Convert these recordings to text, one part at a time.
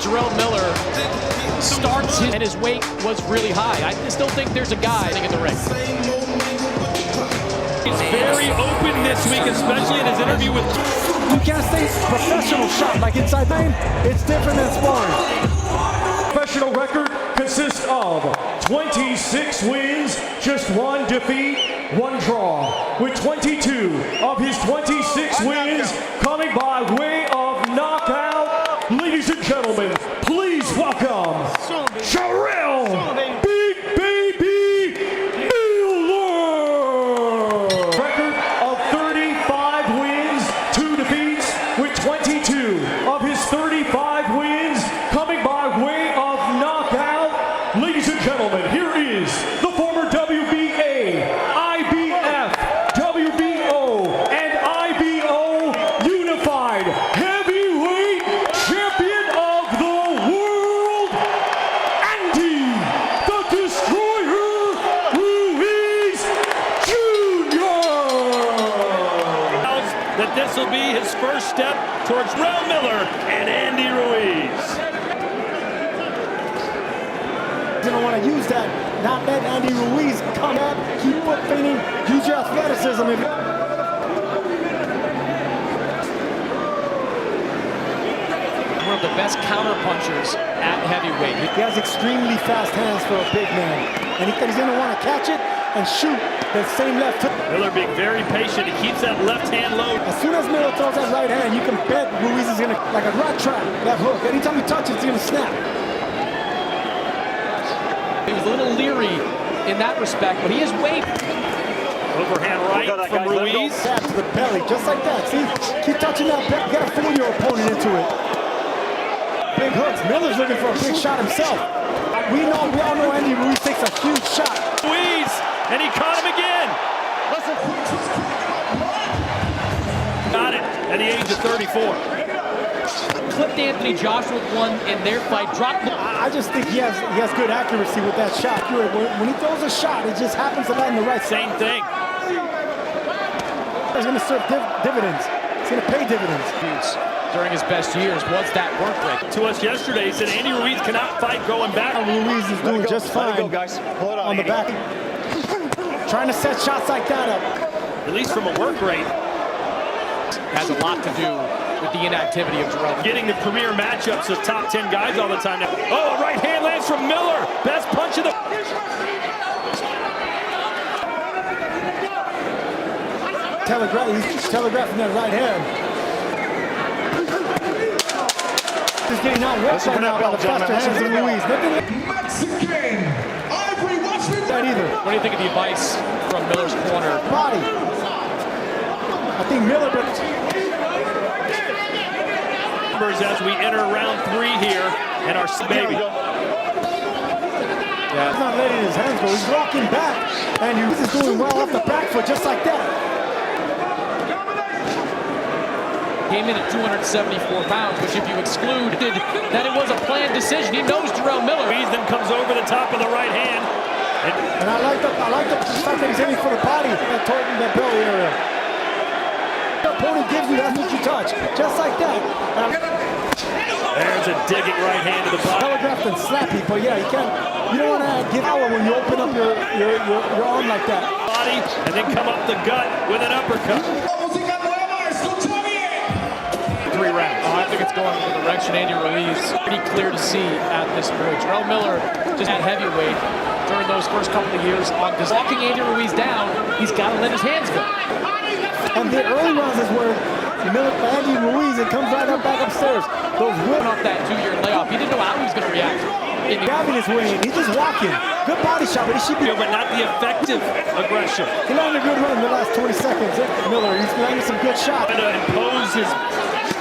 Jarell Miller starts and his weight was really high. I still think there's a guy in the ring. He's very open this week, especially in his interview with... You can't say professional shot like inside lane. It's different than sparring. Professional record consists of 26 wins, just 1 defeat, 1 draw. With 22 of his 26 wins coming by way of knockout. Ladies and gentlemen, please welcome Jarell Big Baby Miller. Record of 35 wins, 2 defeats, with 22 of his 35 wins coming by way of knockout. Ladies and gentlemen, here is the former WBA, IBF, WBO, and IBO Unified Heavyweight Champion of the World, Andy the Destroyer Ruiz Jr. That this will be his first step towards Jarell Miller and Andy Ruiz. You're gonna want to use that, not let Andy Ruiz come up, keep foot feinting, use your athleticism. One of the best counter punchers at heavyweight. He has extremely fast hands for a big man, and he's gonna want to catch it and shoot that same left hook. Miller being very patient. He keeps that left hand low. As soon as Miller throws that right hand, you can bet Ruiz is gonna, like a rat trap, that hook. Anytime he touches, it's gonna snap. He was a little leery in that respect, but he is weight. Overhand right from Ruiz. Stab to the belly, just like that. See, keep touching that belly. You gotta fool your opponent into it. Big hooks. Miller's looking for a big shot himself. We all know Andy Ruiz takes a huge shot. Ruiz, and he caught him again. Got it at the age of 34. Clipped Anthony Joshua with one in their fight. Dropped. I just think he has good accuracy with that shot. When he throws a shot, it just happens to land in the right side. Same thing. It's going to serve dividends. It's going to pay dividends. During his best years was that work rate. To us yesterday, he said Andy Ruiz cannot fight going back. Ruiz is doing just fine on the back. Trying to set shots like that up. At least from a work rate. Has a lot to do with the inactivity of Jarell. Getting the premier matchups of top 10 guys all the time now. Oh, a right hand lands from Miller. Best punch of the... He's telegraphing that right hand. He's getting out worked right now by the faster hands of Ruiz. Mexican Ivory, watch me That either. What do you think of the advice from Miller's corner? Body. I think Miller... As we enter round 3 here, and our baby. Yeah. He's not letting his hands go. He's walking back, and Ruiz is doing well off the back foot, just like that. Came in at 274 pounds, which if you exclude that it was a planned decision, he knows Jarell Miller. Ruiz then comes over the top of the right hand. And I like the fact that he's aiming for the body, that belly area. The opponent gives you, that's what you touch, just like that. There's a digging right hand to the body. Telegraphed and slappy, but yeah, you don't want to give power when you open up your arm like that. Body, and then come up the gut with an uppercut. 3 rounds. I think it's going in the direction Andy Ruiz. Pretty clear to see at this point. Jarell Miller just at heavyweight during those first couple of years on walking Andy Ruiz down. He's got to let his hands go. And the early rounds is where Andy Ruiz, it comes right up back upstairs. Those Went off that 2-year layoff. He didn't know how he was going to react. grabbing his way in. He's just walking. Good body shot, but he should be. But not the effective aggression. He landed a good run in the last 20 seconds. Miller, he's landing some good shots. Trying to impose his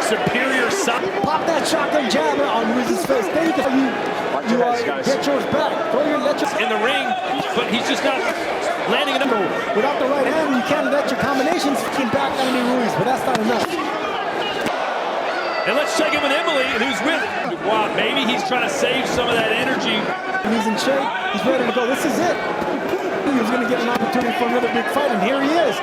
superior size. Pop that shotgun jab on Ruiz's face. Then you get yours back. In the ring, but he's just not landing a number. Without the right hand, you can't let your combinations keep back Andy Ruiz, but that's not enough. And let's check in with Emily, who's with. Wow, maybe he's trying to save some of that energy. He's in shape. He's ready to go. This is it. He was going to get an opportunity for another big fight, and here he is.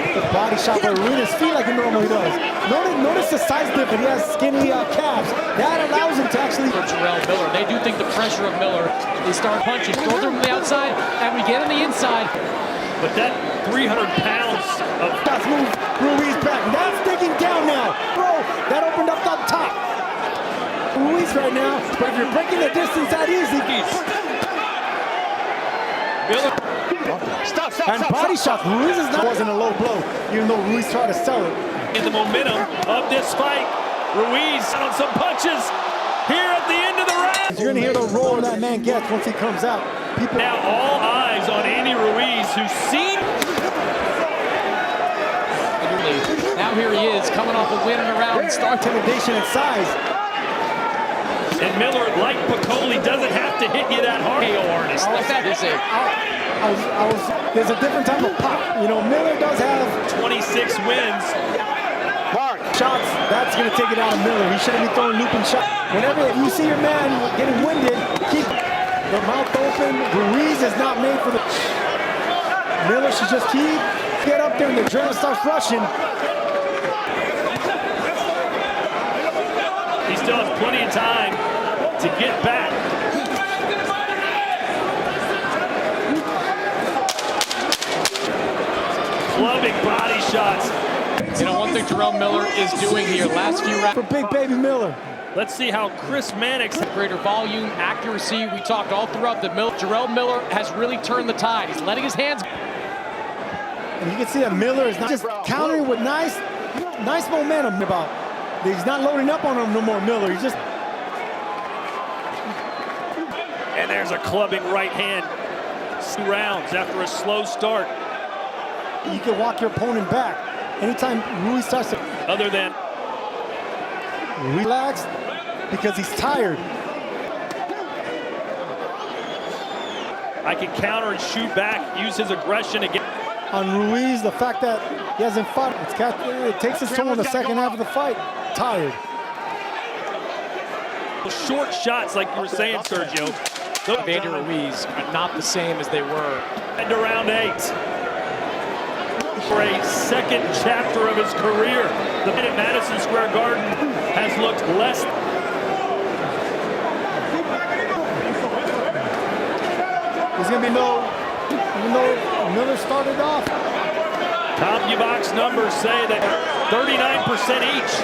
The body shot by Ruiz his feet like he normally does. Notice the size difference. He has skinny calves. That allows him to actually... For Jarell Miller, they do think the pressure of Miller, they start punching, throw them from the outside, and we get on the inside. But that 300 pounds of... That's moved Ruiz back. That's digging down now. Bro, that opened up the top. Ruiz right now, but if you're breaking the distance that easy... Miller. Stop, body shots. Ruiz wasn't a low blow, even though Ruiz tried to sell it. In the momentum of this fight, Ruiz on some punches here at the end of the round. You're gonna hear the roar that man gets once he comes out. People now all eyes on Andy Ruiz, who's seen. Now here he is, coming off a win in a round and start intimidation and size. And Miller, like Piccoli, doesn't have to hit you that hard. KO artist, like that is it. There's a different type of pop. You know, Miller does have 26 wins. Shots, that's going to take it out of Miller. He shouldn't be throwing looping shots. Whenever you see your man getting winded, keep the mouth open. Ruiz is not made for the... Miller should just get up there and the adrenaline starts rushing. He still has plenty of time to get back. Clubbing body shots. You know, one thing Jarell Miller is doing here, last few rounds. For Big Baby Miller. Let's see how Chris Mannix... Greater volume, accuracy, we talked all throughout the Jarell Miller has really turned the tide. He's letting his hands... And you can see that Miller is not just countering with nice momentum. He's not loading up on him no more, Miller. He's just... And there's a clubbing right hand. 2 rounds after a slow start. You can walk your opponent back. Anytime Ruiz starts to... Other than... Relax, because he's tired. I can counter and shoot back, use his aggression again. On Ruiz, the fact that he hasn't fought, it takes his toll in the second half of the fight. Tired. Short shots, like you were saying, Sergio. Andy Ruiz are not the same as they were. Into round 8. For a second chapter of his career, the fight at Madison Square Garden has looked less. There's going to be no, even though Miller started off. CompuBox numbers say that 39% each.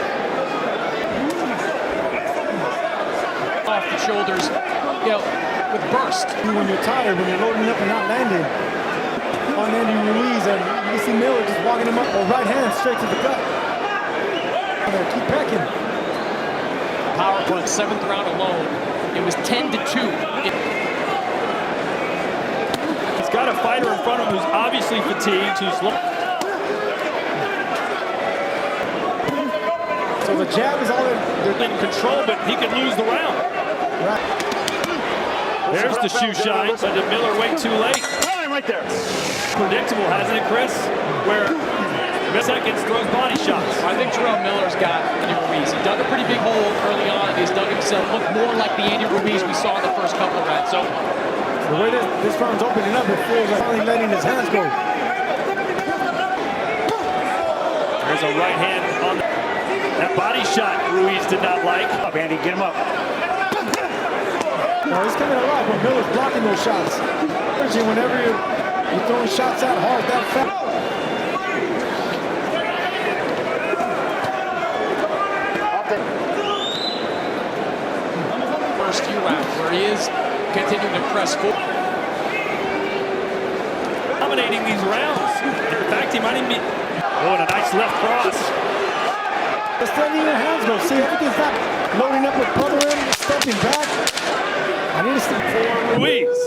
Off the shoulders, you know, with burst. When you're tired, when you're loading up and not landing on Andy Ruiz, and you see Miller just walking him up with right hand straight to the gut. Keep pecking. Power punch, 7th round alone. It was 10-2. He's got a fighter in front of him who's obviously fatigued, who's so the jab is all they're in control, but he could lose the round. Right. There's the shoe shine, but did Miller wait too late? Right there. Predictable, hasn't it, Chris? Where seconds throws body shots. I think Jarell Miller's got Andy Ruiz. He dug a pretty big hole early on, and he's dug himself. Looked more like the Andy Ruiz we saw in the first couple of rounds. So the way this round's opening up, it feels like finally letting his hands go. There's a right hand on that body shot Ruiz did not like. Up, Andy, get him up. No, he's coming alive when Miller's blocking those shots. Whenever you're throwing shots out hard, that fast. first few rounds, where he is continuing to press forward. Dominating these rounds. In fact, he might even be... Oh, and a nice left cross. Just letting your hands go. See, everything's not loading up with buttering, stepping back. I need to step For Ruiz.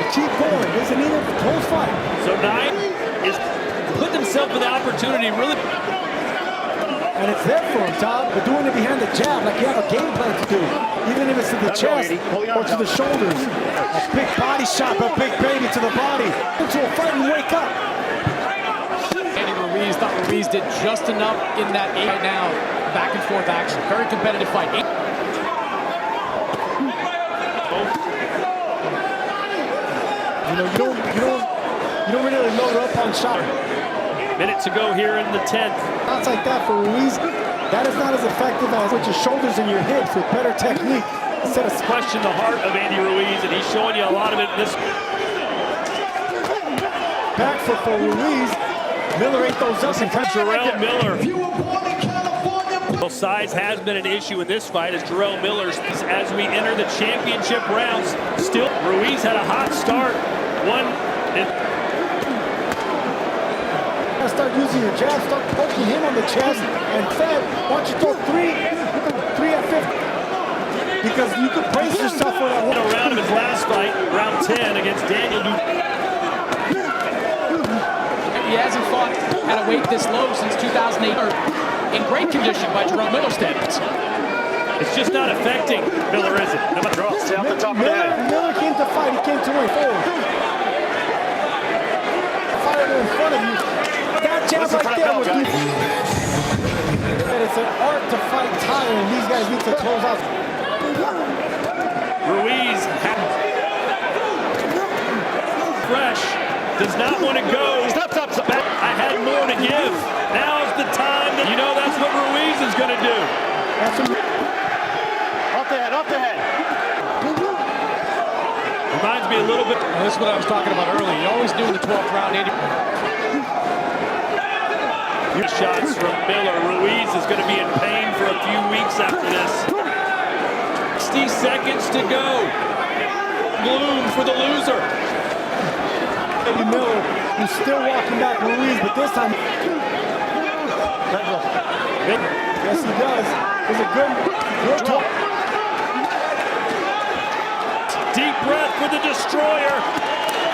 Keep going. This isn't even a close fight. So 9 is put himself in the opportunity, really. And it's there for him, Todd, but doing it behind the jab like you have a game plan to do. Even if it's to the chest or to the shoulders. A big body shot, a big baby to the body. Into a fight and wake up. Andy Ruiz thought Ruiz did just enough in that right now. Back and forth action. Very competitive fight. You You don't really load up on shot. Minutes to go here in the 10th. Shots like that for Ruiz, that is not as effective as with your shoulders and your hips with better technique. Instead of Question the heart of Andy Ruiz, and he's showing you a lot of it in this. back foot for Ruiz. Miller ate those up and Jarell Miller. If you were born in California, Well, size has been an issue in this fight as Jarell Miller's as we enter the championship rounds. Still, Ruiz had a hot start. Start using your jab, start poking him on the chest, and Fed, why don't you throw three at 50? Because you could brace yourself for that one. Around his last fight, round 10 against Daniel. He hasn't fought at a weight this low since 2008. In great condition by Jarell Miller standards. It's just not affecting Miller, is it? No matter what. Stay off the top of the head. Miller came to fight, he came to win forward. Fire in front of you. That jab right there would keep. It's an art to fight time, and these guys need to close out. Ruiz fresh, does not want to go. Back. I had more to give. Now's the time. You know that's what Ruiz is going to do. Off the head. Reminds me a little bit. This is what I was talking about earlier. You always knew in the 12th round, Andy. Shots from Miller. Ruiz is going to be in pain for a few weeks after this. 60 seconds to go. Gloom for the loser. Miller, who's still walking back Ruiz, but this time. Yes, he does. It's a good talk. Deep breath for the destroyer.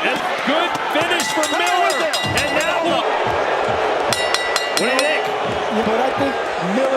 And good finish for Miller. And now, what do you think? But I think Miller